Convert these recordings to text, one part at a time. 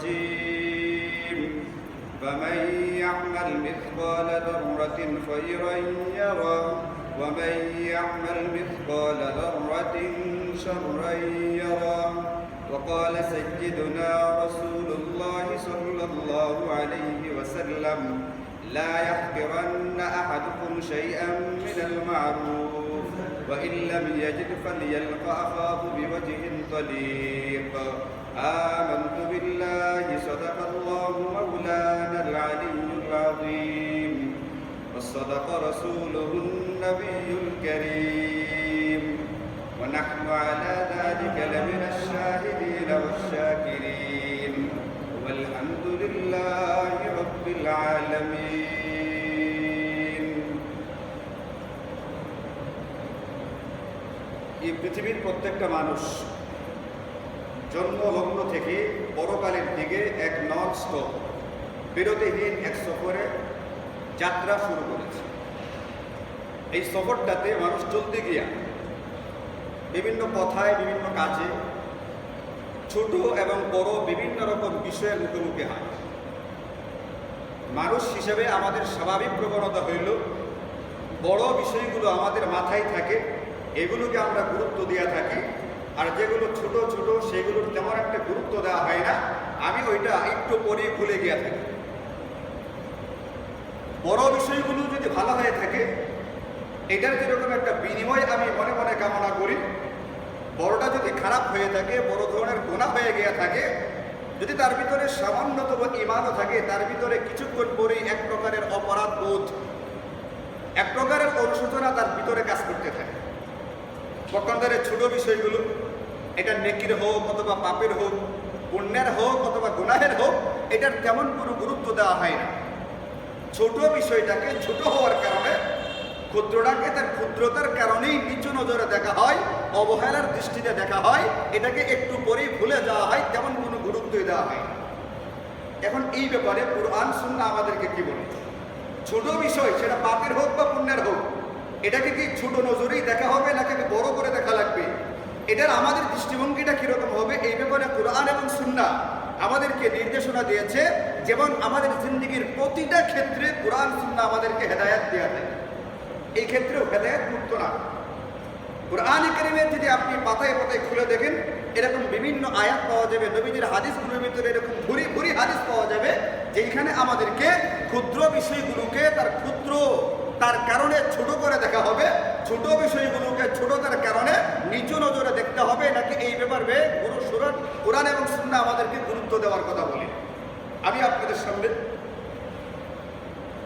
الرجيم فمن يعمل مثقال ذرة خيرا يره ومن يعمل مثقال ذرة شرا يره وقال سيدنا رسول الله صلى الله عليه وسلم لا يحقرن أحدكم شيئا من المعروف وإن لم يجد فليلق أخاه بوجه طليق آمنت بالله صدق الله مولانا العلي العظيم وصدق رسوله النبي الكريم ونحن على ذلك لمن الشاهدين والشاكرين والحمد لله رب العالمين এই পৃথিবীর প্রত্যেকটা মানুষ জন্মলগ্ন থেকে পরকালের দিকে এক নন স্টপ বিরতিহীন এক সফরে যাত্রা শুরু করেছে। এই সফরটাতে মানুষ চলতে গিয়া বিভিন্ন কথায় বিভিন্ন কাজে ছোট এবং বড় বিভিন্ন রকম বিষয়ের মুখোমুখি হয়। মানুষ হিসেবে আমাদের স্বাভাবিক প্রবণতা হইল বড় বিষয়গুলো আমাদের মাথায় থাকে, এগুলোকে আমরা গুরুত্ব দিয়ে থাকি, আর যেগুলো ছোট ছোট সেগুলোর তেমন একটা গুরুত্ব দেওয়া হয় না, আমি ওইটা একটু পরেই ভুলে গিয়ে থাকি। বড় বিষয়গুলো যদি ভালো হয়ে থাকে এটার যেরকম একটা বিনিময় আমি মনে মনে কামনা করি, বড়টা যদি খারাপ হয়ে থাকে, বড় ধরনের গুনাহ হয়ে গিয়ে থাকে, যদি তার ভিতরে সামান্যতম ঈমানও থাকে, তার ভিতরে কিছুক্ষণ পরেই এক প্রকারের অপরাধ বোধ, এক প্রকারের অনুশোচনা তার ভিতরে কাজ করতে থাকে। পক্ষান্তরে ছোট বিষয়গুলো, এটা নেকির হোক অথবা পাপের হোক, পুণ্যের হোক অথবা গুনাহের হোক, এটার তেমন কোনো গুরুত্ব দেওয়া হয় না। ছোট বিষয়টাকে ছোট হওয়ার কারণে, ক্ষুদ্রটাকে তার ক্ষুদ্রতার কারণেই নিচু নজরে দেখা হয়, অবহেলার দৃষ্টিতে দেখা হয়, এটাকে একটু পরেই ভুলে যাওয়া হয়, তেমন কোনো গুরুত্বই দেওয়া হয়। এখন এই ব্যাপারে কুরআন সুন্নাহ আমাদেরকে কি বলে? ছোট বিষয় সেটা পাপের হোক বা পুণ্যের হোক, এটাকে কি ছোট নজরেই দেখা হবে নাকি বড় করে দেখা লাগবে? এটার আমাদের দৃষ্টিভঙ্গিটা কিরকম হবে, এই ব্যাপারে কুরআন এবং সুন্নাহ আমাদেরকে নির্দেশনা দিয়েছে। যেমন আমাদের জিন্দেগির প্রতিটা ক্ষেত্রে কুরআন সুন্নাহ আমাদেরকে হেদায়েত দেওয়া যায়, এই ক্ষেত্রেও হেদায়েত মুক্ত না। কুরআন কারীমের যদি আপনি পাতায় পাতায় খুলে দেখেন, এরকম বিভিন্ন আয়াত পাওয়া যাবে, নবীজির হাদিসগুলোর ভিতরে এরকম ভুরি ভুরি হাদিস পাওয়া যাবে, যেখানে আমাদেরকে ক্ষুদ্র বিষয়গুলোকে তার কারণে ছোট করে দেখা হবে, ছোট বিষয়গুলোকে ছোটতার কারণে নিচু নজরে দেখতে হবে, নাকি এই ব্যাপারে কুরআন এবং সুন্নাহ আমাদেরকে গুরুত্ব দেওয়ার কথা বলি। আমি আপনাদের সামনে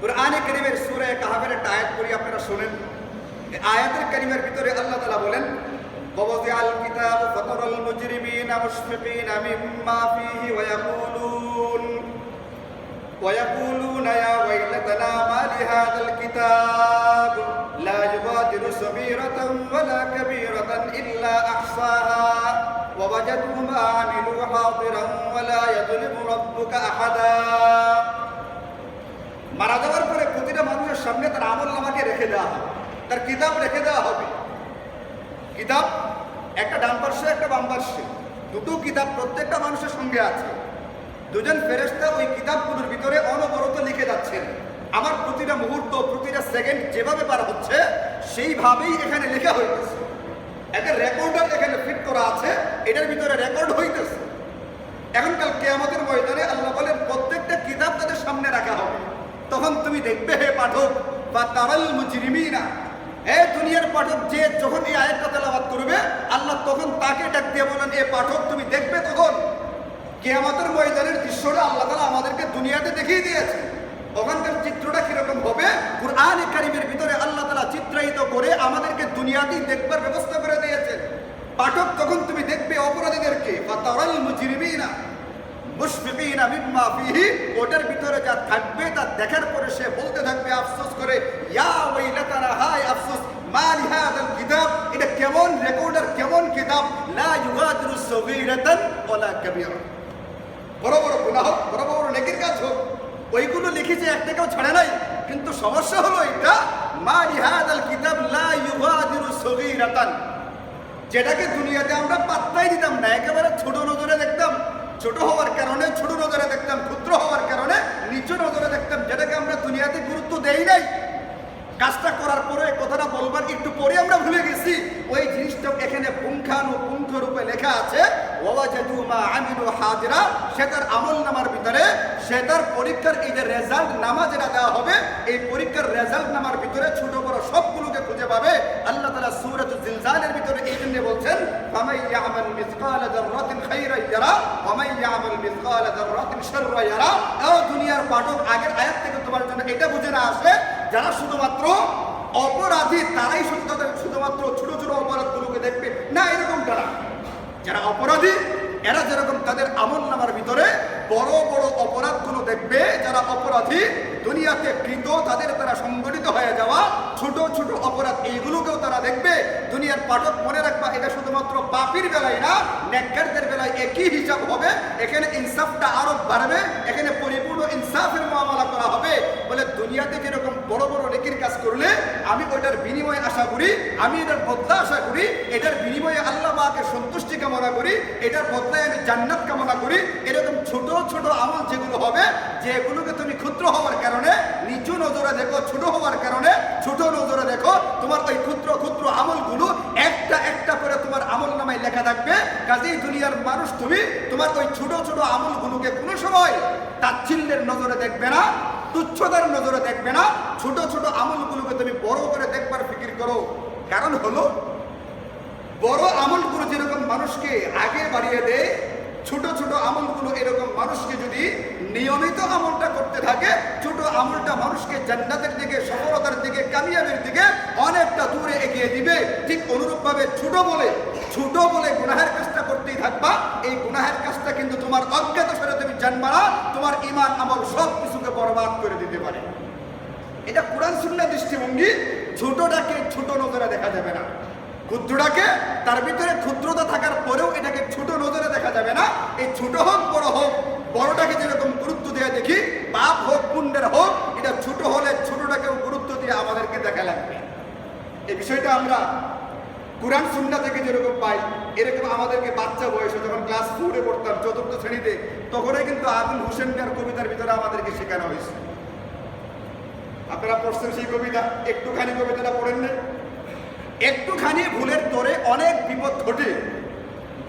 কুরআন কারীমের সূরা কাহফের একটা আয়াত পড়ি, আপনারা শুনেন। এই আয়াতের কারীমের ভিতরে আল্লাহ তাআলা বলেন, ওয়াযিআল কিতাব ফাতারাল মুজরিমিনা মুশফিকিনা মিম্মা ফীহি ويقولون يا ويلتنا ما لهذا الكتاب لا يغادر صغيرة ولا كبيرة إلا أحصاها ووجدوا ما عملوا حاضرا ولا يظلم ربك أحدا। মারা যাওয়ার পরে প্রতিটা মানুষের সামনে তার আমলনামাকে রেখে দেওয়া হবে, তার কিতাব রেখে দেওয়া হবে। কিতাব একটা ডান পার্শ্বে একটা বাম পার্শ্বে, দুটো কিতাব প্রত্যেকটা মানুষের সঙ্গে আছে। দুজন ফেরেশতা ওই কিতাবগুলোর ভিতরে অনবরত লিখে যাচ্ছেন। আমার প্রতিটা মুহূর্ত, প্রতিটা সেকেন্ড যেভাবে পার হচ্ছে সেইভাবেই এখানে লেখা হইতেছে। একটা রেকর্ডার এখানে ফিট করা আছে, এটার ভিতরে রেকর্ড হইতেছে। এখনকাল কিয়ামতের ময়দানে আল্লাহ বলেন প্রত্যেকটা কিতাব তাদের সামনে রাখা হবে। তখন তুমি দেখবে হে পাঠক, বা তারাল মুজরিমিনা, হে দুনিয়ার পাঠক, যে যখন এই আয়াতটা তেলাওয়াত করবে আল্লাহ তখন তাকে ডাক দিয়ে বলেন, এ পাঠক তুমি দেখবে তখন কিয়ামতের ময়দানের দৃশ্যটা আল্লাহ তাআলা আমাদেরকে দুনিয়াতে দেখিয়ে দিয়েছে। ওখানকার চিত্রটা কিরকম হবে কুরআন কারীমের ভিতরে আল্লাহ তাআলা চিত্রায়িত করে আমাদেরকে দুনিয়াতেই দেখবার ব্যবস্থা করে দিয়েছেন। পাঠক তখন তুমি দেখবে অপরাধীদেরকে, ফাতারাল মুজরিমিনা মুশফিকিনা মিম্মা ফীহি, ওটার ভিতরে যা থাকবে তা দেখার পরে সে বলতে থাকবে আফসোস করে, ইয়া ওয়াইলাতানা, হায় আফসোস, মা লিহাযাল কিতাব, এটা কেমন রেকর্ডার, কেমন কিতাব, লা ইউগাদিরু সগীরাতান ওয়ালা কাবীরা, বড় বড় গুনাহ হোক, বড় বড় নেকির কাজ হোক, ওইগুলো লিখেছে, একটাকেও ছাড়ে নাই। কিন্তু সমস্যা হলো এটা, মা লিহাযাল কিতাব লা ইউগাদিরু সগীরাতান, যেটাকে দুনিয়াতে আমরা পাত্তাই দিতাম না, একেবারে ছোট নজরে দেখতাম, ছোট হওয়ার কারণে, ছোট নজরে দেখতাম, ক্ষুদ্র হওয়ার কারণে নিচু নজরে দেখতাম, যেটাকে আমরা দুনিয়াতে গুরুত্ব দেই নাই। কাজটা করার পরে কথাটা বলবার একটু পরে আমরা ভুলে গেছি। ওই জিনিসটা এখানে পুঙ্খানুপুঙ্খ রূপে লেখা আছে, ওয়াজাদু মা আমিলু হাজিরা। সে তার আমল নামার ভিতরে, সে তার পরীক্ষার এই যে রেজাল্ট নামা যেটা দেওয়া হবে, এই পরীক্ষার রেজাল্ট নামার ভিতরে ছোট বড় সবগুলোকে খুঁজে পাবে। আল্লাহ তাআলা সূরাতুল জিলজালের ভিতরে এই জন্য বলছেন, ফামাই ইয়ামাল মিসকালা যাররাতিন খাইরান ইয়ারা ওয়া মান ইয়ামাল মিসকালা যাররাতিন শাররান ইয়ারা। ও দুনিয়ার পাঠক, আগের আয়াত থেকে তোমার জন্য এটা বুঝে না আসে, যারা শুধুমাত্র অপরাধী তারাই শুধুমাত্র ছোট ছোট অপরাধগুলোকে দেখবে না, এরকমটা না। যারা অপরাধী এরা যেরকম তাদের আমল নামার ভিতরে বড় বড় অপরাধগুলো দেখবে, যারা অপরাধী দুনিয়াতে কৃত তাদের তারা সংগঠিত হয়ে যাওয়া ছোট ছোট অপরাধ এইগুলোকেও তারা দেখবে। দুনিয়ার পাঠক মনে রাখবা, এটা শুধুমাত্র পাপীর বেলায় না, নেককারদের বেলায় একই হিসাব হবে। এখানে ইনসাফটা আরো বাড়বে, এখানে পরিপূর্ণ ইনসাফের মুআমালা করা হবে। বলে দুনিয়াতে যেরকম বড় বড় নেকির কাজ করলে আমি ওইটার বিনিময়ে আশা করি, আমি এটার বদলা আশা করি, এটার বিনিময়ে আল্লাহ পাকের সন্তুষ্টি কামনা করি, এটার বদলায় আমি জান্নাত কামনা করি। এরকম ছোট ছোট আমল যেগুলো হবে, যেগুলোকে তুমি ক্ষুদ্র হওয়ার কারণে নিচু নজরে দেখো, ছোট হওয়ার কারণে ছোট নজরে দেখো, তোমার ওই ক্ষুদ্র ক্ষুদ্র আমলগুলো একটা একটা করে তোমার আমল নামায় লেখা থাকবে। কাজেই দুনিয়ার মানুষ তুমি তোমার ওই ছোট ছোট আমলগুলোকে কোনো সময় তাচ্ছিল্যের নজরে দেখবে না, তুচ্ছতার নজরে দেখবে না। ছোট ছোট আমলগুলোকে তুমি বড় করে দেখবার ফিকির করো। কারণ হলো, বড় আমলগুলো যেরকম মানুষকে আগে বাড়িয়ে দেয়, ছোট ছোট আমলগুলো এরকম মানুষকে যদি নিয়মিত আমলটা করতে থাকে, ছোট আমলটা মানুষকে জান্নাতের দিকে, সফলতার দিকে, কামিয়াবের দিকে অনেকটা দূরে এগিয়ে দিবে। ঠিক অনুরূপভাবে ছোট বলে গুনাহের কাজটা করতেই থাকবা, এই গুনাহের কাজটা কিন্তু তোমার অজ্ঞাত স্বরে তুমি জানবা না, তোমার ঈমান আমল সব কিছুকে বরবাদ করে দিতে পারে। এটা কোরআন সুন্নাহ দৃষ্টিভঙ্গি। ছোটটাকে ছোট নজরে দেখা যাবে না, ক্ষুদ্রটাকে তার ভিতরে ক্ষুদ্রতা থাকার পরেও এটাকে ছোট নজরে দেখা যাবে না। এই ছোট হোক বড় হোক, বড়টাকে যেরকম গুরুত্ব দিয়ে দেখি, পাপ হোক পুণ্যের হোক, এটা ছোট হলে ছোটটাকেও গুরুত্ব দিয়ে আমাদেরকে দেখা লাগবে। এই বিষয়টা আমরা কোরআন সুন্নাহ থেকে যেরকম পাই, এরকম আমাদেরকে বাচ্চা বয়সে যখন ক্লাস 4-এ পড়তাম, 4র্থ শ্রেণীতে, তখনই কিন্তু আবুল হোসেন মিয়ার কবিতার ভিতরে আমাদেরকে শেখানো হয়েছে। আপনারা পড়ছেন সেই কবিতা, একটুখানি কবিতাটা পড়েন না? একটুখানি ভুলের তোরে অনেক বিপদ ঘটে,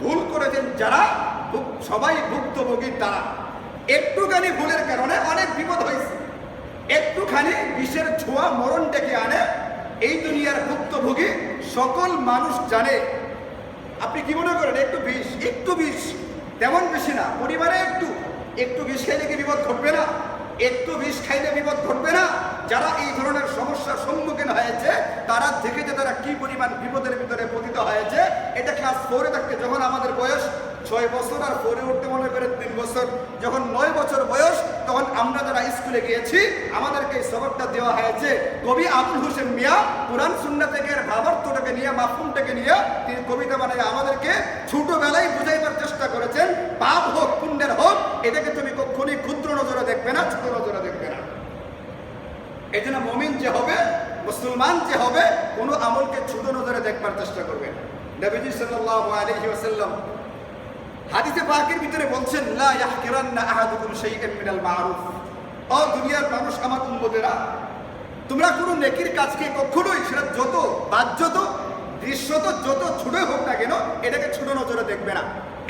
ভুল করেছেন যারা সবাই ভুক্তভোগী তারা। একটুখানি ভুলের কারণে অনেক বিপদ হয়েছে। একটুখানি বিষের ছোঁয়া মরণ ডেকে আনে, এই দুনিয়ার ভুক্তভোগী সকল মানুষ জানে। আপনি কি মনে করেন একটু বিষ তেমন বেশি না, পরিবারে একটু বিষ খাইলে কি বিপদ ঘটবে না? একটু বিষ খাইলে বিপদ ঘটবে না? যারা এই ধরনের সমস্যার সম্মুখীন হয়েছে তারা দেখেছে তারা কি পরিমাণ বিপদের ভিতরে পতিত হয়েছে। এটা ক্লাস 4-এ থাকতে, যখন আমাদের বয়স 6 বছর আর 4-এ উঠতে মনে করেন 3 বছর, যখন 9 বছর বয়স, তখন আমরা যারা স্কুলে গিয়েছি আমাদেরকে এই সবকটা দেওয়া হয়েছে। কবি আবুল হোসেন মিয়া কোরআন সুন্নাহ থেকে ভাবার্থটাকে নিয়ে, মাফহুমটাকে নিয়ে তিনি কবিতা বানিয়ে আমাদেরকে ছোটবেলায় বুঝাইবার চেষ্টা করেছেন। পাপ হোক পুণ্যের হোক, এটাকে তুমি কখনই ক্ষুদ্র নজরে দেখবে না, ছোট নজরে দেখবে না। এই জন্য মুমিন যে হবে, মুসলমান যে হবে, কোনো আমলকে ছোট নজরে দেখবার চেষ্টা করবেন। নবীজি সাল্লাল্লাহু আলাইহি ওয়াসাল্লাম হাদিসে পাকের ভিতরে বলছেন, লা ইয়াহকিরান্না আহাদুকুম শাইআন মিনাল মারুফ। ও দুনিয়ার মানুষ, আমার উম্মতেরা, তোমরা কোনো নেকির কাজকে কখনোই, সেটা যত বাহ্যত দৃশ্যত যত ছোটই হোক না কেন, এটাকে ছোট নজরে দেখবে না,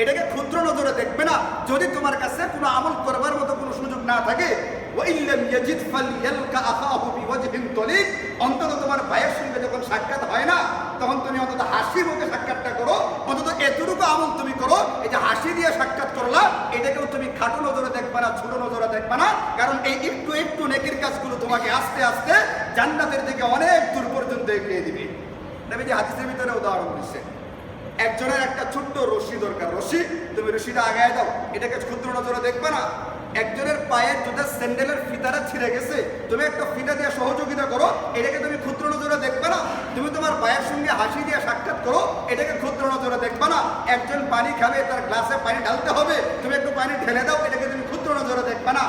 এটাকে ক্ষুদ্র নজরে দেখবে না। যদি তোমার কাছে কোনো আমল করবার মতো কোনো সুযোগ না থাকে, ওয়াইল্লাম ইয়াজিদ ফালইয়ালকা আখাহু বিওয়াজহিন তলিক, অন্তত তোমার ভাইয়ের সঙ্গে যখন সাক্ষাৎ হয় না, তখন তুমি অন্তত হাসি মুখে সাক্ষাৎটা করো, অন্তত এতটুকু আমল তুমি করো। এই যে হাসি দিয়ে সাক্ষাৎ করলা, এটাকেও তুমি খাটো নজরে দেখবা না, ছোট নজরে দেখবা না। কারণ এই একটু একটু নেকির কাজগুলো তোমাকে আস্তে আস্তে জান্নাতের দিকে অনেক দূর পর্যন্ত এগিয়ে দিবে। নবীজি হাদিসের ভিতরে উদাহরণ দিচ্ছে, একজনের একটা ছোট্ট রশি দরকার, রশি, তুমি রশিটা আগায় দাও, এটাকে ক্ষুদ্র নজরে দেখবে না। একজনের পায়ের জুতার স্যান্ডেলের ফিতাটা ছিঁড়ে গেছে, তুমি একটা ফিতা দিয়ে সহযোগিতা করো, এটাকে তুমি ক্ষুদ্র নজরে দেখবে না। তুমি তোমার ভাইয়ের সঙ্গে হাসি দিয়ে সাক্ষাৎ করো, এটাকে ক্ষুদ্র নজরে দেখবে না। একজন পানি খাবে, তার গ্লাসে পানি ঢালতে হবে, তুমি একটু পানি ঢেলে দাও, এটাকে তুমি ক্ষুদ্র নজরে দেখবে না।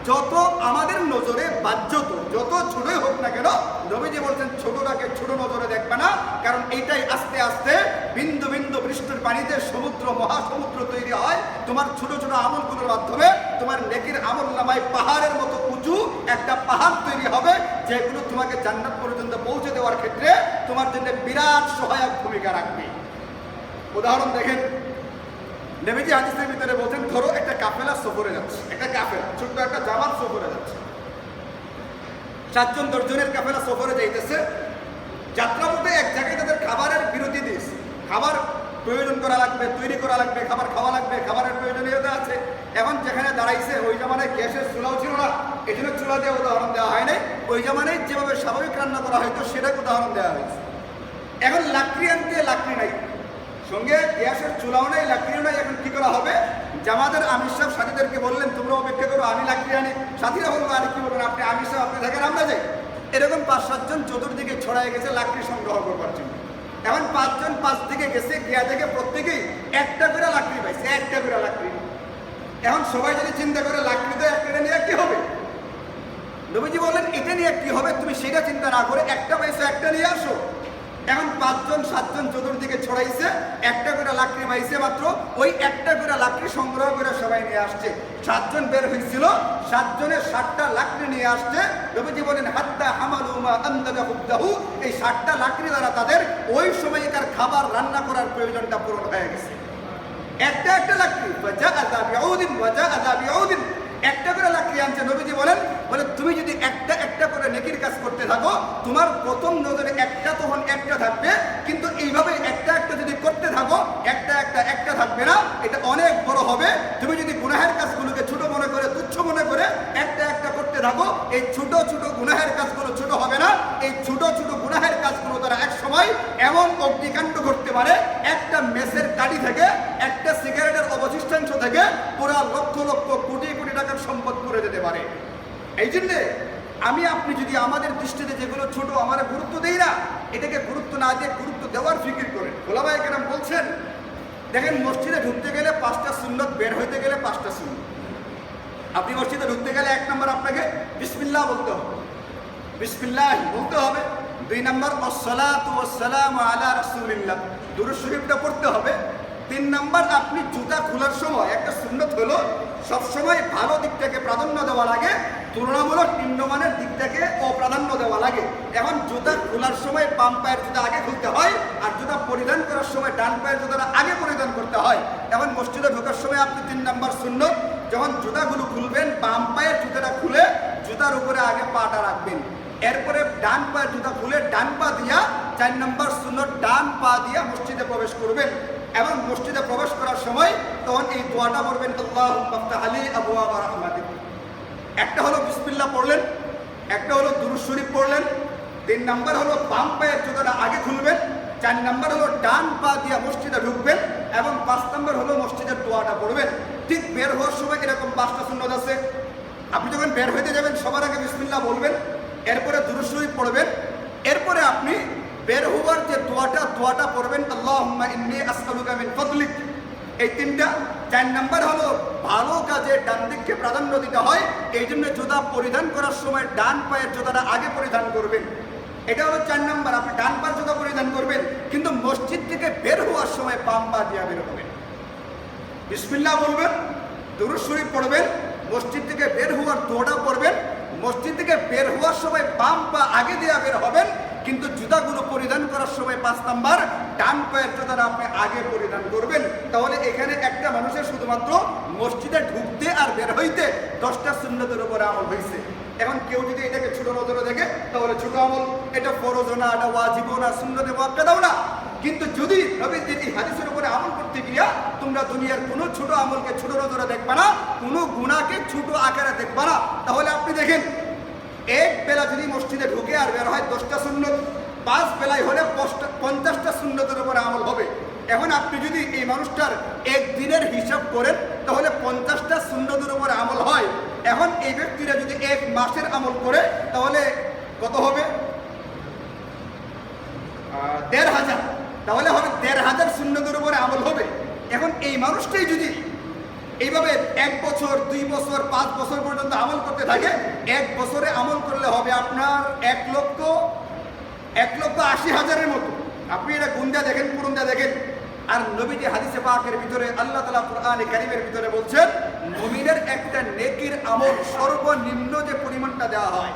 যত আমাদের নজরে বাহ্যত যত ছোটই হোক না কেন, নবীজি বলছেন ছোটটাকে ছোট নজরে দেখবে না, কারণ এইটাই আস্তে আস্তে বিন্দু বিন্দু বৃষ্টির পানিতে সমুদ্র মহাসমুদ্র তৈরি হয়। তোমার ছোট ছোট আমলগুলোর মাধ্যমে তোমার নেকির আমল নামায় পাহাড়ের মতো উঁচু একটা পাহাড় তৈরি হবে, যেগুলো তোমাকে জান্নাত পর্যন্ত পৌঁছে দেওয়ার ক্ষেত্রে তোমার জন্য বিরাট সহায়ক ভূমিকা রাখবে। উদাহরণ দেখেন, নবীজি হাদিসের ভিতরে বলছেন, ধরো একটা কাফেলা সফরে যাচ্ছে, একটা কাফেলা ছোট্ট একটা জামাত সফরে যাচ্ছে, 7 জন 10 জনের কাফেলা সফরে যাইতেছে। যাত্রাপথে এক জায়গায় তাদের খাবারের বিরতি দিয়েছে, খাবার প্রয়োজন করা লাগবে, তৈরি করা লাগবে, খাবার খাওয়া লাগবে, খাবারের প্রয়োজনীয়তা আছে। এখন যেখানে দাঁড়াইছে ওই জামানায় গ্যাসের চুলাও ছিল না, এই জন্য চুলা দিয়ে উদাহরণ দেওয়া হয় নাই, ওই জামানায় যেভাবে স্বাভাবিক রান্না করা হয়তো সেটাকে উদাহরণ দেওয়া হয়েছে। এখন লাকড়ি আনতে লাকড়ি নাই, সঙ্গে গ্যাসের চুলাও নাই, লাকড়িও নাই। এখন কি করা হবে? জামাতের আমির সাহেব সাথীদেরকে বললেন, তোমরা অপেক্ষা করো, আমি লাকড়ি আনি। সাথীরা বলবো, আর কি বলবেন আপনি, আমির সাহেব আপনি থাকেন, আমরা যাই। এরকম 5-7 জন চতুর্দিকে ছড়াই গেছে লাকড়ি সংগ্রহ করবার জন্য। এখন 5 জন 5 দিকে গেছে, গিয়া থেকে প্রত্যেকেই একটা করে লাকড়ি পাইছে, একটা করে লাকড়ি। এখন সবাই যদি চিন্তা করে লাকড়ি তো একটা নিয়ে কি হবে, নবীজি বললেন এটা নিয়ে কি হবে, তুমি সেটা চিন্তা না করে একটা পাইছো একটা নিয়ে আসো। এখন 5 জন 7 জন চতুর্দিকে ছড়াইছে, একটা করে লাকড়ি পাইছে মাত্র, ওই একটা করে লাকড়ি সংগ্রহ করে সবাই নিয়ে আসছে। 7 জন বের হয়েছিল, 7 জনের 60টা লাকড়ি নিয়ে আসছে। নবীজি বলেন, হাত্তা হামালু মা আন্দাজা হুদ্দাহু, এই 60টা লাকড়ি দ্বারা তাদের ওই সময়কার খাবার রান্না করার প্রয়োজনটা পূরণ হয়ে গেছে। একটা একটা লাকড়ি, একটা করে লাকড়ি আনছে। নবীজি বলেন, তুমি যদি একটা একটা করে নেকির কাজ করতে থাকো, তোমার প্রথম নজরে একটা তখন একটা থাকবে, কিন্তু এইভাবে একটা একটা যদি করতে থাকো, একটা একটা একটা থাকবে না, এটা অনেক বড় হবে। তুমি যদি গুনাহের কাজগুলোকে ছোট মনে করে, তুচ্ছ মনে করে একটা একটা করতে থাকো, এই ছোট ছোট গুনাহের কাজগুলো ছোট হবে না। এই ছোট ছোট গুনাহের কাজগুলো তারা এক সময় এমন অগ্নিকাণ্ড করতে পারে, একটা মেসের কাঠি থেকে, একটা সিগারেটের অবশিষ্টাংশ থেকে পুরা লক্ষ লক্ষ কোটি কোটি টাকার সম্পদ করে যেতে পারে। এই জন্যে আমি আপনি যদি আমাদের দৃষ্টিতে যেগুলো ছোট আমরা গুরুত্ব দেই না, এটাকে গুরুত্ব না দিয়ে গুরুত্ব দেওয়ার ফিকির করেন। ওলামায়ে কেরাম বলছেন, দেখেন মসজিদে ঢুকতে গেলে 5টা সুন্নত, বের হইতে গেলে 5টা সুন্নত। আপনি মসজিদে ঢুকতে গেলে 1 নম্বর আপনাকে বিসমিল্লাহ বলতে হবে, বিসমিল্লাহ বলতে হবে। 2 নম্বর আসসালাতু ওয়াসসালামু আলা রাসূলিল্লাহ, দুরূদ শরীফটা পড়তে হবে। 3 নম্বর, আপনি জুতা খোলার সময় একটা সুন্নত হলো সবসময় ভালো দিকটাকে প্রাধান্য দেওয়া লাগে, তুলনামূলক নিম্নমানের দিকটাকে অপ্রাধান্য দেওয়া লাগে। এখন জুতা খোলার সময় বাম পায়ের জুতা আগে খুলতে হয়, আর জুতা পরিধান করার সময় ডান পায়ের জুতাটা আগে পরিধান করতে হয়। এখন মসজিদে ঢোকার সময় আপনি 3 নম্বর সুন্নত, যখন জুতাগুলো খুলবেন বাম পায়ের জুতাটা খুলে জুতার উপরে আগে পাটা রাখবেন, এরপরে ডান পায়ের জুতা খুলে ডান পা দিয়া 4 নম্বর সুন্নত ডান পা দিয়া মসজিদে প্রবেশ করবেন। এবং মসজিদে প্রবেশ করার সময় তখন এই দোয়াটা পড়বেন, আল্লাহুম্মা ইফতাহ লি আবওয়াবা রাহমাতিক। একটা হলো বিসমিল্লাহ পড়লেন, একটা হলো দুরূদ শরীফ পড়লেন। 3 নম্বর হলো বাম পায়ের জুতাটা আগে খুলবেন, 4 নম্বর হলো ডান পা দিয়া মসজিদে ঢুকবেন, এবং 5 নম্বর হলো মসজিদের দোয়াটা পড়বেন। ঠিক বের হওয়ার সময় এরকম 5টা সুন্নত আছে। আপনি যখন বের হইতে যাবেন সবার আগে বিসমিল্লাহ বলবেন, এরপরে দুরূদ শরীফ পড়বেন, এরপরে আপনি বের হওয়ার যে দোয়াটা পড়বেন, আল্লাহুম্মা ইন্নী আসআলুকা মিন ফাদলিক। এই 3টা। 4 নম্বর হলো ভালো কাজে ডান দিককে প্রাধান্য দিতে হয়, এই জন্য জুতা পরিধান করার সময় ডান পায়ের জুতাটা আগে পরিধান করবেন। এটা হলো 4 নম্বর, আপনি ডান পায়ের জুতা পরিধান করবেন, কিন্তু মসজিদ থেকে বের হওয়ার সময় বাম পা দিয়ে বের হবেন। বিসমিল্লাহ বলবেন, দুরূদ শরীফ পড়বেন, মসজিদ থেকে বের হওয়ার দোয়াটা পড়বেন। মসজিদ থেকে বের হওয়ার সময় বাম পা আগে দিয়ে বের হবেন, কিন্তু জুতাগুলো পরিধান করার সময় 5 নম্বর ডান পায়ের জুতাটা আপনি আগে পরিধান করবেন। তাহলে এখানে একটা মানুষের শুধুমাত্র মসজিদে ঢুকতে আর বের হইতে 10টা সুন্নতের উপরে আমল হয়েছে। এখন কেউ যদি এটাকে ছোট নজরে দেখে তাহলে ছোট আমল, এটা ফরজ না, এটা ওয়াজিব না, সুন্নতে মুআক্কাদাও না। কিন্তু যদি নবীর এই হাদিসের উপরে আমল করতে গিয়া তোমরা দুনিয়ার কোনো ছোট আমলকে ছোট নজরে দেখবা না, কোনো গুনাহকে ছোট আকারে দেখবা না, তাহলে আপনি দেখেন এক বেলা যদি মসজিদে ঢুকে আর বের হয় 10টা সুন্নত, 5 বেলায় হলে 50টা সুন্নতের উপরে আমল হবে। এখন আপনি যদি এই মানুষটার একদিনের হিসাব করেন তাহলে 50টা সুন্নতের উপরে আমল হয়। এখন এই ব্যক্তিরা যদি 1 মাসের আমল করে তাহলে কত হবে? 1,500। তাহলে হবে 1,500 সুন্নতের উপরে আমল হবে। এখন এই মানুষটাই যদি এইভাবে 1 বছর 2 বছর 5 বছর পর্যন্ত আমল করতে থাকে, 1 বছরে আমল করলে হবে আপনার 1,80,000-এর মতো। আপনি এটা গুন্দা দেখেন, পুরুন্দা দেখেন। আর নবীজি হাদিসে পাকের ভিতরে আল্লাহ তাআলা কুরআনে কারীমের ভিতরে বলছেন, মুমিনের একটা নেকির আমল সর্বনিম্ন যে পরিমাণটা দেওয়া হয়,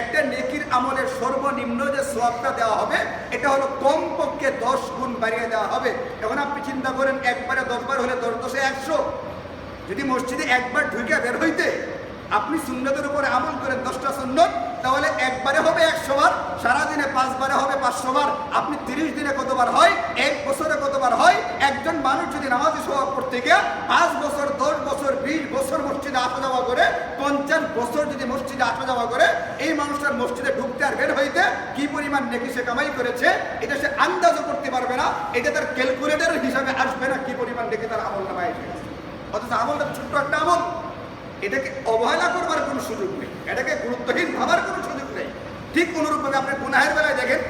একটা নেকির আমলের সর্বনিম্ন যে সওয়াবটা দেওয়া হবে, এটা হলো কমপক্ষে 10 গুণ বাড়িয়ে দেওয়া হবে। এখন আপনি চিন্তা করেন, একবারে 10 বার হলে 10 10 100। যদি মসজিদে একবার ঢুকে বের হইতে আপনি সুন্নতের উপরে আমল করেন 10টা সুন্নত, তাহলে একবারে হবে 100 বার, সারাদিনে 5 বারে হবে 500 বার। আপনি 30 দিনে কতবার হয়, 1 বছরে কতবার হয়? একজন মানুষ যদি নামাজে সওয়াব করতে গিয়ে 5 বছর 10 বছর 20 বছর মসজিদে আসা যাওয়া করে, 50 বছর যদি মসজিদে আসা যাওয়া করে, এই মানুষটার মসজিদে ঢুকতে আর বের হইতে কি পরিমাণ নেকি সে কামাই করেছে, এটা সে আন্দাজও করতে পারবে না। এটা তার ক্যালকুলেটরের হিসাবে আসবে না কি পরিমাণ নেকি তার আমল নামায় এসেছে। অথচ আমলটা ছোট্ট একটা আমল, এটাকে অবহেলা করবার কোনো সুযোগ নেই, এটাকে গুরুত্বহীন ভাবার কোনো সুযোগ নেই। ঠিক অনুরূপভাবে আপনি গুনাহের বেলায় দেখেন,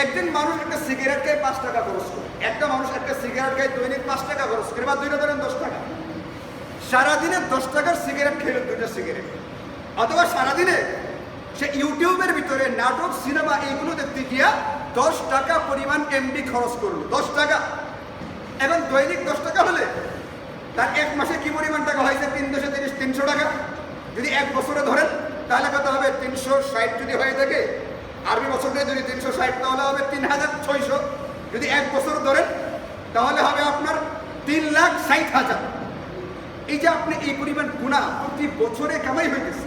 একজন মানুষ একটা সিগারেট খায় 5 টাকা খরচ করে, একটা মানুষ একটা সিগারেট খায় দৈনিক 5 টাকা খরচ করে, বা 2টা ধরেন 10 টাকা। সারাদিনে 10 টাকার সিগারেট খেলো, 2টা সিগারেট। অথবা সারাদিনে সে ইউটিউবের ভিতরে নাটক, সিনেমা এইগুলো দেখতে গিয়া 10 টাকা পরিমাণ এমবি খরচ করলো, 10 টাকা। এখন দৈনিক 10 টাকা হলে তার 1 মাসে কি পরিমাণ টাকা হয়েছে? 330 300 টাকা। যদি 1 বছরে ধরেন তাহলে কত হবে? 360 যদি হয়ে থাকে, আরবি বছরে যদি 360, তাহলে হবে 3600। যদি 1 বছর ধরেন তাহলে হবে আপনার 3,60,000। এই যে আপনি এই পরিমাণ গুনাহ প্রতি বছরে কামাই হইতেছে।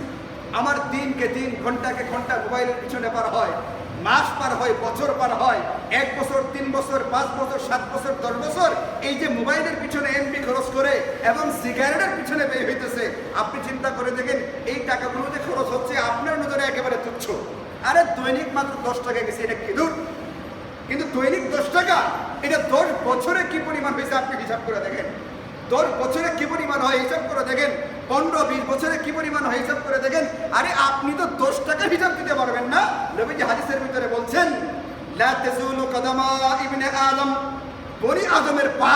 আমার দিনকে দিন, ঘন্টাকে ঘন্টা মোবাইলের পিছনে পার হয়, মাস পার হয়, বছর পার হয়, 1 বছর 3 বছর 5 বছর 7 বছর 10 বছর এই যে মোবাইলের পিছনে এমবি খরচ করে এবং সিগারেটের পিছনে ব্যয় হইতেছে। আপনি চিন্তা করে দেখেন, এই টাকাগুলো যে খরচ হচ্ছে আপনার নজরে একেবারে তুচ্ছ। আরে দৈনিক মাত্র 10 টাকা গেছে, এটা কি দূর? কিন্তু দৈনিক 10 টাকা, এটা 10 বছরে কি পরিমাণ হয়েছে আপনি হিসাব করে দেখেন। 10 বছরে কি পরিমাণ হয় হিসাব করে দেখেন, 15-20 বছরে কি পরিমাণ হয় হিসাব করে দেখেন। আরে আপনি তো 10 টাকার হিসাব দিতে পারবেন না। নবীজি হাদিসের ভিতরে বলছেন, লা তাজুলু কদামা ইবনে আদম, বনি আদমের পা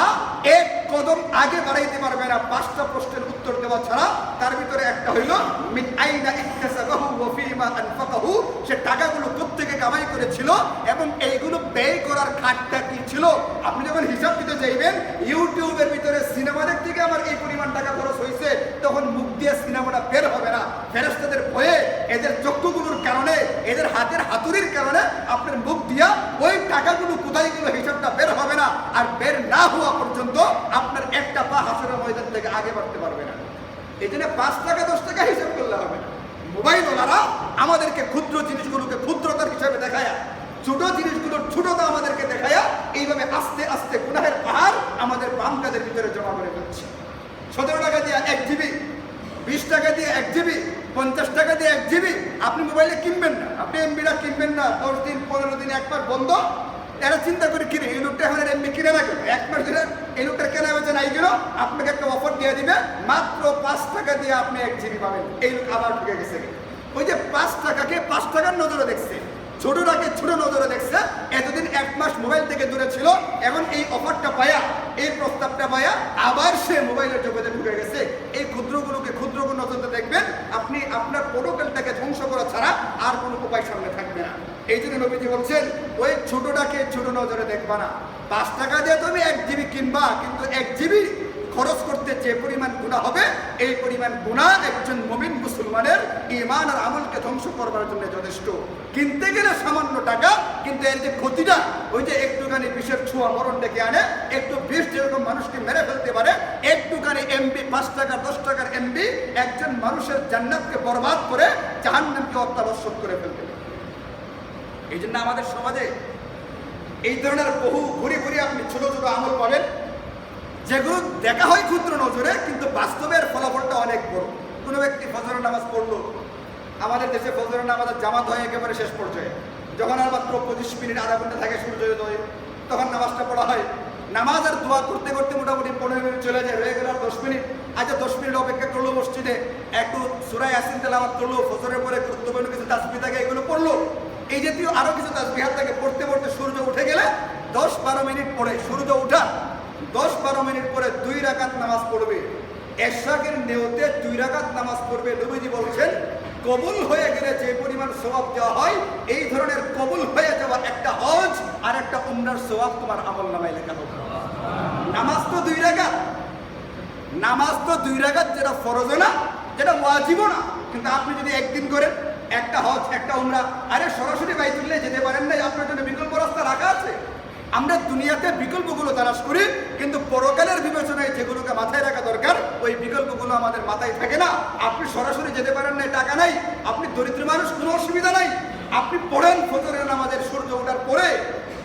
1 কদম আগে বাড়াইতে পারবে না 5টা প্রশ্নের উত্তর দেওয়া ছাড়া। তার ভিতরে একটা হইল মিন আইনা ইকতাসাবাহু ওয়া ফীমা আনফাকাহু, সে টাকাগুলো কোত্থেকে কামাই করেছিল এবং এইগুলো ব্যয় করার খাতটা কি ছিল। আপনি যখন হিসাব দিতে চাইবেন, ইউটিউবের ভিতরে সিনেমা দেখতে গিয়ে আমার এই পরিমাণ টাকা খরচ হয়েছে, তখন মুখ দিয়ে সিনেমাটা বের হবে না। ফেরেশতাদের ভয়ে, এদের চক্ষুগুলোর কারণে, এদের হাতের হাতুড়ির কারণে আপনার মুখ দিয়া ওই টাকাগুলো কোথায় গেল হিসাবটা বের হবে না। আর বের না হওয়া পর্যন্ত আপনার একটা পা হাসরের ময়দান থেকে আগে বাড়তে পারবে না। এই জন্য 5 টাকা 10 টাকা হিসাব করলে হবে না। মোবাইলওয়ালারা আমাদেরকে ক্ষুদ্র জিনিসগুলোকে ক্ষুদ্রতার হিসাবে দেখায়, ছোট জিনিসগুলোর ছোটতা আমাদেরকে দেখায়, এইভাবে আস্তে আস্তে গুনাহের পাহাড় আমাদের বাম কাদের ভিতরে জমা করে ফেলছে। 17 টাকা দিয়ে 1 জিবি, 20 টাকা দিয়ে 1 জিবি, 50 টাকা দিয়ে 1 জিবি আপনি মোবাইলে কিনবেন না, আপনি এমবিটা কিনবেন না। 10 দিন 15 দিন একবার বন্ধ। এরা চিন্তা করে কিনে, এই লোকটা এখন এমবি কিনে না কেন, 1 মাস ধরে এই লোকটা কেনা হয়েছে নাই কেন, আপনাকে একটা অফার দিয়ে দিবে, মাত্র 5 টাকা দিয়ে আপনি 1 জিবি পাবেন। এই লোক আবার ঢুকে গেছে। ওই যে 5 টাকাকে 5 টাকার নজরে দেখছে, ছোটটাকে ছোট নজরে দেখছে। এতদিন 1 মাস মোবাইল থেকে দূরে ছিল, এখন এই অফারটা পায়া, এই প্রস্তাবটা পায়া আবার সে মোবাইলের জগতে ঢুকে গেছে। এই ক্ষুদ্রগুলোকে ক্ষুদ্র নজরে দেখবেন, আপনি আপনার প্রোটোকলটাকে ধ্বংস করা ছাড়া আর কোনো উপায় সামনে থাকবে না। এই জন্য নবীজি বলছেন, ওই ছোটটাকে ছোট নজরে দেখবা না। 5 টাকা দিয়ে তুমি 1 জিবি কিনবা, কিন্তু 1 জিবি খরচ করতে যে পরিমাণ গুনাহ হবে, এই পরিমাণ গুনাহ একজন মুমিন মুসলমানের ঈমান আর আমলকে ধ্বংস করবার জন্য যথেষ্ট। কিনতে গেলে সামান্য টাকা, কিন্তু এর যে ক্ষতিটা, ওই যে একটুখানি বিষের ছোঁয়া মরণ ডেকে আনে, একটু বিষ যেরকম মানুষকে মেরে ফেলতে পারে, একটুখানি এমবি 5 টাকা 10 টাকার এমবি একজন মানুষের জান্নাতকে বরবাদ করে জাহান্নামকে অত্যাবশ্যক করে ফেলতে পারে। এই জন্য আমাদের সমাজে এই ধরনের বহু ঘুরে ঘুরে আপনি ছোট ছোট আমল পাবেন, যেগুলো দেখা হয় ক্ষুদ্র নজরে, কিন্তু বাস্তবের ফলাফলটা অনেক বড়। কোনো ব্যক্তি ফজরের নামাজ পড়লো, আমাদের দেশে ফজরের নামাজের জামাত হয় একেবারে শেষ পর্যায়ে, যখন আর মাত্র 25 মিনিট আধা ঘন্টা থাকে সূর্যোদয়, তখন নামাজটা পড়া হয়। নামাজ আর দোয়া করতে করতে মোটামুটি 15 মিনিট চলে যায়, হয়ে গেল 10 মিনিট। আচ্ছা 10 মিনিট অপেক্ষা করলো মসজিদে, একটু সূরা ইয়াসিন তেলাওয়াত করলো, ফজরের পরে গুরুত্বপূর্ণ কিছু তাসবিহ থাকে এগুলো পড়লো, এই জাতীয় আরো কিছু তাসবিহ থাকে। পড়তে পড়তে সূর্য উঠে গেলে 10-12 মিনিট পরে সূর্য উঠা, 10-12 মিনিট পরে 2 রাকাত নামাজ পড়বে। এশরাকের নিয়তে 2 রাকাত নামাজ পড়বে। নবীজি বলছেন কবুল হয়ে গেলে যে পরিমাণ সওয়াব দেওয়া হয়, এই ধরনের কবুল হয়ে যাওয়া একটা হজ আর একটা উমরার সওয়াব তোমার আমলনামায় লেখা হবে। নামাজ তো 2 রাকাত, নামাজ তো 2 রাকাত, যেটা ফরজ না, যেটা ওয়াজিবও না। কিন্তু আপনি যদি একদিন করেন, একটা হজ একটা উমরা, আরে সরাসরি বাইতুল্লাহ যেতে পারেন না, আপনার জন্য বিকল্প রাস্তা রাখা আছে। আমরা দুনিয়াতে বিকল্পগুলো তালাশ করি, কিন্তু পরকালের বিবেচনায় যেগুলোকে মাথায় রাখা দরকার ওই বিকল্পগুলো আমাদের মাথায় থাকে না। আপনি সরাসরি যেতে পারেন না, টাকা নাই, আপনি দরিদ্র মানুষ, কোনো অসুবিধা নাই। আপনি পড়েন ফজরের নামাজের সূর্য ওঠার পরে,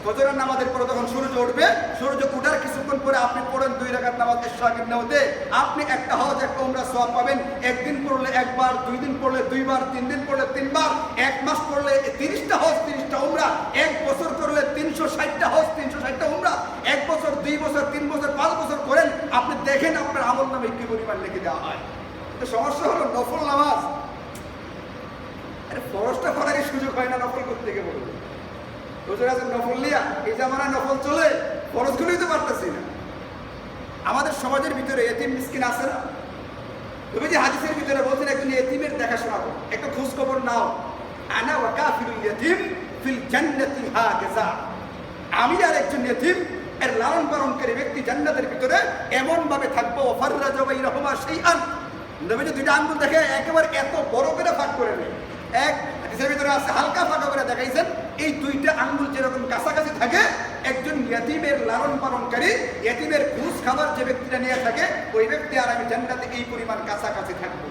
ফজরের নামাজের পরে যখন সূর্য উঠবে, সূর্য উঠার কিছুক্ষণ পরে আপনি পড়েন 2 রাকাত নামাজ ইশরাকের নিয়তে, আপনি একটা হজ একটা উমরা সওয়াব পাবেন। একদিন পড়লে একবার, 2 দিন পড়লে 2 বার, 3 দিন পড়লে 3 বার, 1 মাস পড়লে 30টা হজ 30টা উমরা, 1 বছর করলে 360টা হজ 360টা উমরা, 1 বছর 2 বছর 3 বছর 5 বছর করেন, আপনি দেখেন আপনার আমলনামে কি পরিমাণ লিখে দেওয়া হয়। তো সমস্যা হলো নফল নামাজ, আরে ফরজটা করারই সুযোগ হয় না, নফল করতে গিয়ে বলবো নফল লিয়া, এই জামানায় নফল চলে, ফরজগুলোই তো পারতেছি না। আমাদের সমাজের ভিতরে এতিম মিসকিন আছে না? তুমি যে হাদিসের ভিতরে বলছেন একজন এতিমের দেখাশোনা করো, একটা খোঁজ খবর নাও। আনা ওয়া কাফিরুল ইয়াতীম ফিল জান্নাতি হাকাযা, আমি আর একজন এতিম এর লালন পালনকারী ব্যক্তি জান্নাতের ভিতরে এমন ভাবে থাকবো, ফাররাজা বাইনাহুমা শাইআন, নবীজি 2টা আঙ্গুল দেখে একেবারে এত বড় করে ফাঁক করে নেই, এক হাদিসের ভিতরে আছে হালকা ফাঁকা করে দেখাইছেন, এই 2টা আঙ্গুল যেরকম কাছাকাছি থাকে, একজন ইয়াতীমের লালন পালনকারী, ইয়াতীমের ঘুষ খাবার যে ব্যক্তিটা নিয়ে থাকে, ওই ব্যক্তি আর আমি জান্নাতে এই পরিমাণ কাছাকাছি থাকবো।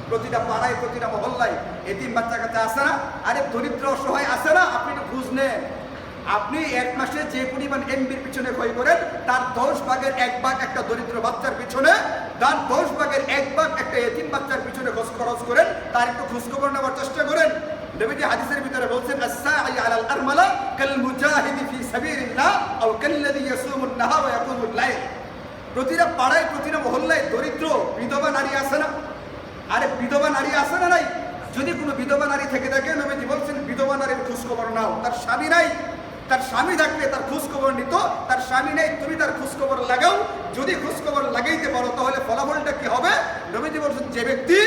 প্রতিটা পাড়ায় প্রতিটা মহল্লায় এতিম বাচ্চা কাচ্চা আছে না? আরে দরিদ্র অসহায় আছে না? আপনি একটু ঘুষ নেন। আপনি 1 মাসে যে পরিমাণ এমবির পিছনে ক্ষয় করেন, তার 10 ভাগের 1 ভাগ একটা দরিদ্র বাচ্চার পিছনে, তার 10 ভাগের 1 ভাগ একটা এতিম বাচ্চার পিছনে খরচ করেন, তার একটু খোঁজখবর নেওয়ার চেষ্টা করেন। নবীজি হাদিসের ভিতরে বলছেন আস-সাঈ আলাল আরমালা কাল মুজাহিদি ফি সাবিলিল্লাহ আও কাল্লাযী ইয়াসুমুন নাহার ওয়া ইয়াকুমুল লাইল। প্রতিটা পাড়ায় প্রতিটা মহল্লায় দরিদ্র বিধবা নারী আছে না? আরে বিধবা নারী আছে না নাই? যদি কোনো বিধবা নারী থেকে থাকে, নবীজি বলছেন বিধবা নারীর খোঁজখবর নাও। তার স্বামী নাই, তার স্বামী থাকলে তার খোঁজখবর নিত, তার স্বামী নেই, তুমি তার খোঁজখবর লাগাও। যদি খোঁজখবর লাগাইতে পারো তাহলে ফলাফলটা কি হবে? নবীজি বলছেন যে ব্যক্তি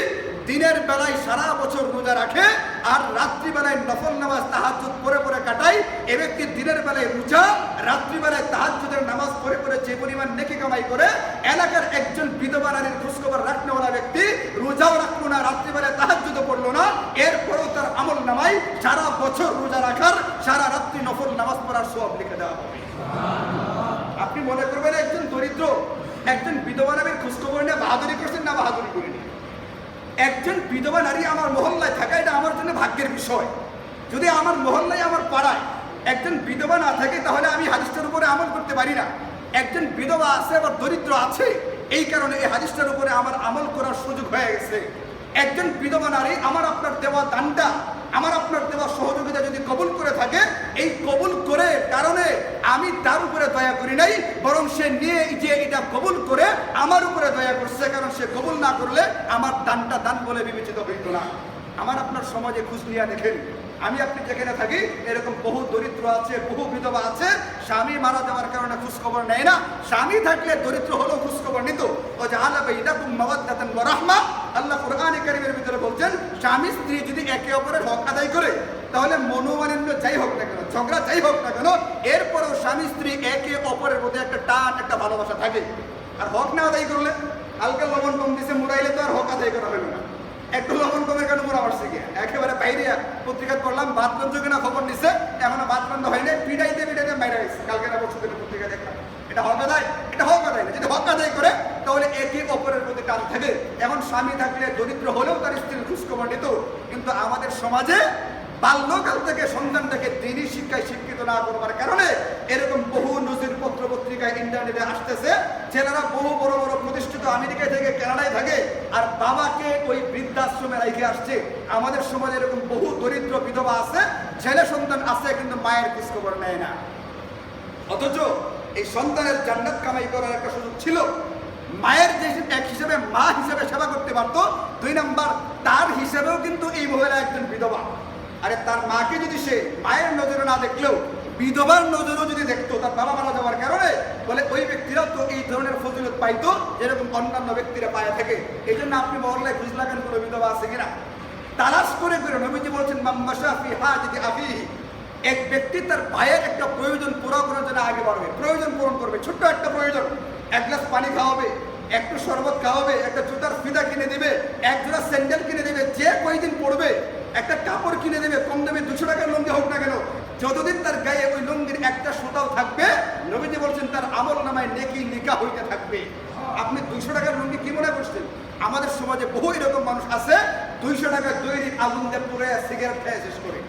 দিনের বেলায় সারা বছর রোজা রাখে আর রাত্রিবেলায় নফল নামাজ তাহাজ্জুদ পড়ে পড়ে কাটায়, এ ব্যক্তি দিনের বেলায় রোজা, রাত্রিবেলায় তাহাজ্জুদের নামাজ পড়ে পড়ে যে পরিমাণ নেকি কামাই করে, এলাকার একজন বিধবা নারীর খোঁজখবর রাখনেওয়ালা ব্যক্তি রোজাও রাখলো না, রাত্রিবেলায় তাহাজ্জুদও পড়লো না, এরপরেও তার আমল নামায় সারা বছর রোজা রাখার, সারা রাত্রি নফল নামাজ পড়ার সওয়াব লিখে দেওয়া হবে। আপনি মনে করবেন একজন দরিদ্র একজন বিধবা নারীর খোঁজখবর নিয়ে বাহাদুরি করছেন, না বাহাদুরি করিনি। একজন বিধবা নারী আমার মহল্লায় থাকা, এটা আমার জন্য ভাগ্যের বিষয়। যদি আমার মহল্লায় আমার পাড়ায় একজন বিধবা না থাকে, তাহলে আমি হাদিসটার উপরে আমল করতে পারি না। একজন বিধবা আছে, আবার দরিদ্র আছে, এই কারণে এই হাদিসটার উপরে আমার আমল করার সুযোগ হয়ে গেছে। একজন বিধবা নারী আমার আপনার দেওয়া দানটা, আমার আপনার দেওয়া সহযোগিতা যদি কবুল করে থাকে, এই কবুল করে কারণে আমি তার উপরে দয়া করি নাই, বরং সে নিয়ে যে এটা কবুল করে আমার উপরে দয়া করছে, কারণ সে কবুল না করলে আমার দানটা দান বলে বিবেচিত হইত না। আমার আপনার সমাজে খোঁজ নিয়ে দেখেন, আমি আপনি যেখানে থাকি এরকম বহু দরিদ্র আছে, বহু বিধবা আছে, স্বামী মারা যাওয়ার কারণে খোঁজখবর নেয় না। স্বামী থাকলে দরিদ্র হলেও খোঁজখবর নিত। ও জাআলা বাইনাকুম মাওয়াদ্দাতান ওয়া রাহমা, আল্লাহ কোরআনে কারীমের ভিতরে বলছেন, স্বামী স্ত্রী যদি একে অপরের হক আদায় করে, তাহলে মনোমালিন্য যাই হোক না কেন, ঝগড়া যাই হোক না কেন, এরপরেও স্বামী স্ত্রী একে অপরের মধ্যে একটা টান, একটা ভালোবাসা থাকে। আর হক না আদায় করলে, হালকা লবণ কম দিছে মুড়াইলে তো আর হক আদায় করা হলো না। একটু লবণ কমের কারণে মোরা মারছে গিয়ে একেবারে বাইরে পত্রিকা করলাম, ভাত রান্ধ কিনা খবর নিচ্ছে, এখনো ভাত রান্ধ হয়নি, পিড়াইতে বাইরে হয়েছে। কালকে না পরশু দিনের পত্রিকা দেখলাম। এটা হক আদায়? এটা হক আদায় না। যদি হক আদায় করে তাহলে একে অপরের প্রতি টান থাকে। এখন স্বামী থাকলে দরিদ্র হলেও তার স্ত্রীর খোঁজখবর নিত। কিন্তু আমাদের সমাজে বাল্যকাল থেকে সন্তানটাকে দিনী শিক্ষায় শিক্ষিত না করবার কারণে এরকম বহু নজির পত্র পত্রিকায় ইন্টারনেটে আসতেছে, ছেলেরা বহু বড় বড় প্রতিষ্ঠিত আমেরিকায় থেকে কানাডায় থাকে আর বাবাকে ওই বৃদ্ধাশ্রমে রেখে আসছে। আমাদের সমাজে এরকম বহু দরিদ্র বিধবা আছে, ছেলে সন্তান আছে, কিন্তু মায়ের খোঁজখবর নেয় না। অথচ এই সন্তানের জান্নাত কামাই করার একটা সুযোগ ছিল। মায়ের যে এক হিসেবে মা হিসেবে সেবা করতে পারতো, 2 নাম্বার তার হিসেবেও কিন্তু এই মহিলা একজন বিধবা। আরে তার মাকে যদি সে মায়ের নজরে না দেখলেও বিধবার নজরেও যদি দেখতো, তার বাবা মারা যাওয়ার কারণে, বলে ওই ব্যক্তিরাও তো এই ধরনের ফজিলত পাইতো যেরকম অন্যান্য ব্যক্তিরা পায় থাকে। এই জন্য আপনি মহল্লায় খোঁজ লাগান কোনো বিধবা আছে কিনা, তালাশ করে করে নবীজি বলছেন মাম্মাশা ফি হাজাতি আফিহি, এক ব্যক্তি তার ভাইয়ের একটা প্রয়োজন পুরো করার জন্য আগে বাড়বে, প্রয়োজন পূরণ করবে, ছোট্ট একটা প্রয়োজন, এক গ্লাস পানি খাওয়াবে, একটু শরবত খাওয়াবে, একটা জুতার ফিতা কিনে দিবে, এক জোড়া স্যান্ডেল কিনে দিবে, যে কয়দিন পড়বে একটা কাপড় কিনে দেবে, কম দামে 200 টাকার লুঙ্গি হোক না কেন, যতদিন তার গায়ে ওই লুঙ্গির একটা সুতাও থাকবে নবীজি বলছেন তার আমল নামায় নেকি নিকা হইতে থাকবে। আপনি 200 টাকার লুঙ্গি কি মনে করছেন? আমাদের সমাজে বহু এরকম মানুষ আছে 200 টাকার দৈনিক আগুন দিয়ে পুরে সিগারেট খেয়ে শেষ করে।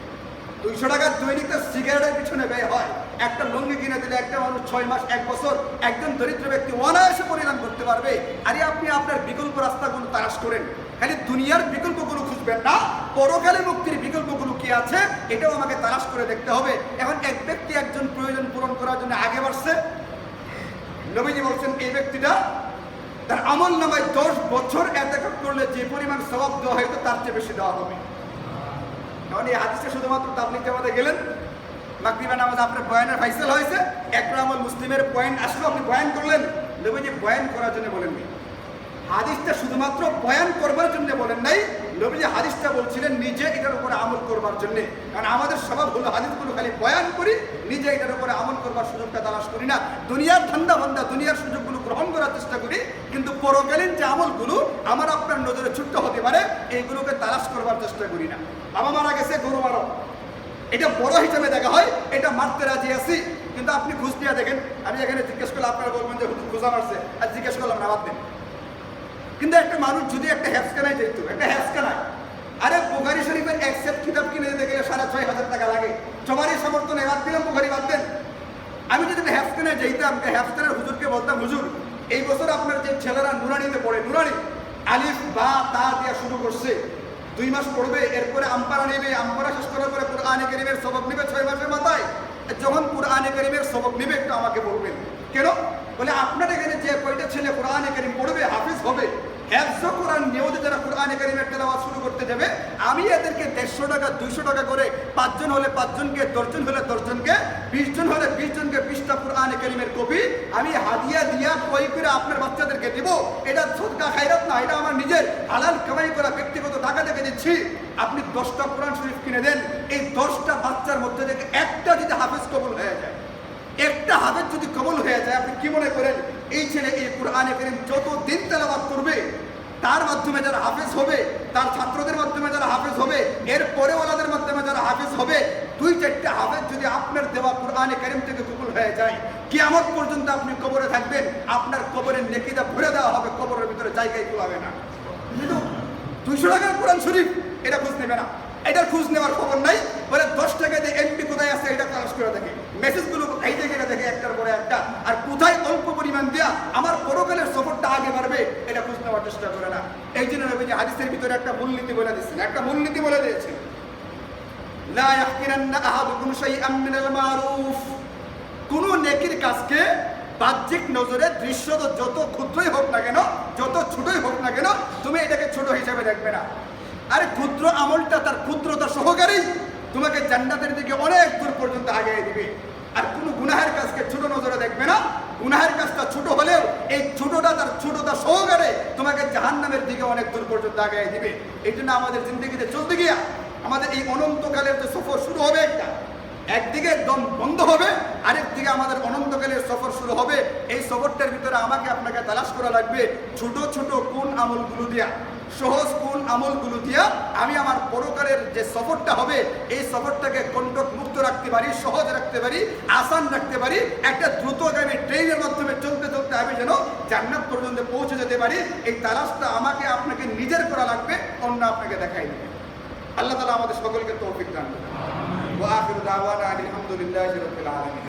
200 টাকার দৈনিক তো সিগারেটের পিছনে ব্যয় হয়। একটা লুঙ্গি কিনে দিলে একটা মানুষ 6 মাস 1 বছর একজন দরিদ্র ব্যক্তি অনায়াসে পরিধান করতে পারবে। আরে আপনি আপনার বিকল্প রাস্তাগুলো তালাশ করেন, খালি দুনিয়ার বিকল্পগুলো খুঁজবেন না, পরকালে মুক্তির বিকল্পগুলো কি আছে এটাও আমাকে তালাশ করে দেখতে হবে। এখন এক ব্যক্তি একজন প্রয়োজন পূরণ করার জন্য আগে বাড়ছে, নবীজি বলছেন এই ব্যক্তিটা তার আমল নামায় 10 বছর এতেকাত করলে যে পরিমাণ সওয়াব দেওয়া হয়তো তার চেয়ে বেশি দেওয়া হবে। এখন এই হাদিসটা শুধুমাত্র তাবলীগ জামাতে গেলেন, মাগরিবের নামাজ আপনার বয়ানের ফাইসাল হয়েছে, একটা আমল মুসলিমের পয়েন্ট আসলো, আপনি বয়ান করলেন, নবীজি বয়ান করার জন্য বলেননি। হাদিসটা শুধুমাত্র বয়ান করবার জন্য বলেন নাই, নবীজি হাদিসটা বলছিলেন নিজে এটার উপরে আমল করবার জন্য। কারণ আমাদের স্বভাব হলো হাদিসগুলো খালি বয়ান করি, নিজে এটার উপরে আমল করবার সুযোগটা তালাশ করি না। দুনিয়ার ধান্দা বান্দা দুনিয়ার সুযোগগুলো গ্রহণ করার চেষ্টা করি, কিন্তু পরকালীন যে আমলগুলো আমার আপনার নজরে ছোট্ট হতে পারে এইগুলোকে তালাশ করবার চেষ্টা করি না। বাবা মারা গেছে, গরু মারো, এটা বড় হিসাবে দেখা হয়, এটা মারতে রাজি আছি, কিন্তু আপনি ঘুষ দিয়ে দেখেন। আমি এখানে জিজ্ঞেস করলে আপনারা বলবেন যে হুজুর খোঁজা মারছে, আর জিজ্ঞেস করলাম না, বাদ দেন। কিন্তু একটা মানুষ যদি একটা হ্যাপসখানায় যেত, একটা হ্যাপসখানায়, আরে বুখারী শরীফের এক সেট কিতাব কিনে দিতে গেলে 6,500 টাকা লাগে, সবারই সমর্থ নেই, বাদ দিলাম বুখারী বাদ দেন। আমি যদি হ্যাপসখানায় যেতাম, হ্যাপসখানার হুজুরকে বলতাম হুজুর এই বছর আপনার যে ছেলেরা নুরানিতে পড়ে, নুরানি আলিফ বা তা দিয়া শুরু করছে, 2 মাস পড়বে, এরপরে আমপারা নেবে, আমপারা শেষ করার পরে কুরআনে কারীমের সবক নেবে 6 মাসের মাথায়। যখন কুরআনে কারীমের সবক নেবে একটু আমাকে বলবেন। কেন? বলে আপনার এখানে যে কয়টা ছেলে কুরআনে কারীম পড়বে, হাফিজ হবে, হেফজ কোরআন নিয়মিত যারা কুরআনে কারীমের তেলাওয়াত শুরু করতে যাবে, আমি এদেরকে 150 টাকা 200 টাকা করে, 5 জন হলে 5 জনকে, 10 জন হলে 10 জনকে, 20 জন হলে 20 জনকে 20টা কুরআনে কারীমের কপি আমি হাদিয়া দিয়া ক্রয় করে আপনার বাচ্চাদেরকে দিব। এটা সদকা খায়রাত না, এটা আমার নিজের হালাল কামাই করা ব্যক্তিগত টাকা থেকে দিচ্ছি। আপনি 10টা কোরআন শরীফ কিনে দেন, এই 10টা বাচ্চার মধ্যে থেকে একটা যদি হাফেজ কবুল হয়ে যায়, একটা হাফেজ যদি কবুল হয়ে যায়, আপনি কি মনে করেন এই ছেলে এই কুরআনে কারীম যত দিন তেলাওয়াত করবে, তার মাধ্যমে যারা হাফেজ হবে, তার ছাত্রদের মাধ্যমে যারা হাফেজ হবে, এর পরেওয়ালাদের মাধ্যমে যারা হাফেজ হবে, 2-4টা হাফেজ যদি আপনার দেওয়া কুরআনে কারীম থেকে কবুল হয়ে যায়, কিয়ামত পর্যন্ত আপনি কবরে থাকবেন, আপনার কবরের নেকিটা ভরে দেওয়া হবে, কবরের ভিতরে জায়গায় কুলাবে না। কিন্তু 200 টাকার কোরআন শরীফ এটা খোঁজ নেবে না, এটার খোঁজ নেওয়ার খবর নাই। বলে 10 টাকা দিয়ে এমপি কোথায় আছে এটা তালাশ করে দেখে, মেসেজগুলো খাইতে গেলে দেখে একটার পরে একটা, আর কোথায় অল্প পরিমাণ দেয়া আমার পরকালের সফরটা আগে বাড়বে এটা খোঁজ নেওয়ার চেষ্টা করে না। এই জন্য নবীজি হাদিসের ভিতরে একটা মূলনীতি বলে দিচ্ছেন, একটা মূলনীতি বলে দিয়েছেন, লা ইয়াহকিরান্না আহাদুকুম শাইআম মিনাল মারুফ, কোন নেকির কাজকে বাহ্যিক নজরে দৃশ্য যত ক্ষুদ্রই হোক না কেন, যত ছোটই হোক না কেন, তুমি এটাকে ছোট হিসাবে দেখবে না। আরে ক্ষুদ্র আমলটা তার ক্ষুদ্রতা সহকারেই তোমাকে জান্নাতের দিকে অনেক দূর পর্যন্ত আগায় দিবে। আর কোনো গুনাহের কাজকে ছোট নজরে দেখবে না, গুনাহের কাজটা ছোট হলেও এই ছোটটা তার ছোটতা সহকারে তোমাকে জাহান্নামের দিকে অনেক দূর পর্যন্ত আগায় দিবে। এই জন্য আমাদের জিন্দগিতে চলতে গিয়া আমাদের এই অনন্তকালের যে সফর শুরু হবে, একদিকে দম বন্ধ হবে, আরেকদিকে আমাদের অনন্তকালের সফর শুরু হবে। এই সফরটার ভিতরে আমাকে আপনাকে তালাশ করা লাগবে ছোট ছোট কোন আমলগুলো দিয়া, সহজ কোন আমলগুলো দিয়া আমি আমার পরকালের যে সফরটা হবে এই সফরটাকে কণ্টক মুক্ত রাখতে পারি, সহজ রাখতে পারি, আসান রাখতে পারি। একটা দ্রুতগামী ট্রেনের মাধ্যমে চলতে চলতে আমি যেন জান্নাত পর্যন্ত পৌঁছে যেতে পারি। এই তালাশটা আমাকে আপনাকে নিজের করা লাগবে, অন্য আপনাকে দেখাই দেবে। আল্লাহ তাআলা আমাদের সকলকে তৌফিক দান করুন। ওয়া আখিরু দাওয়ানা আলহামদুলিল্লাহি রাব্বিল আলামিন।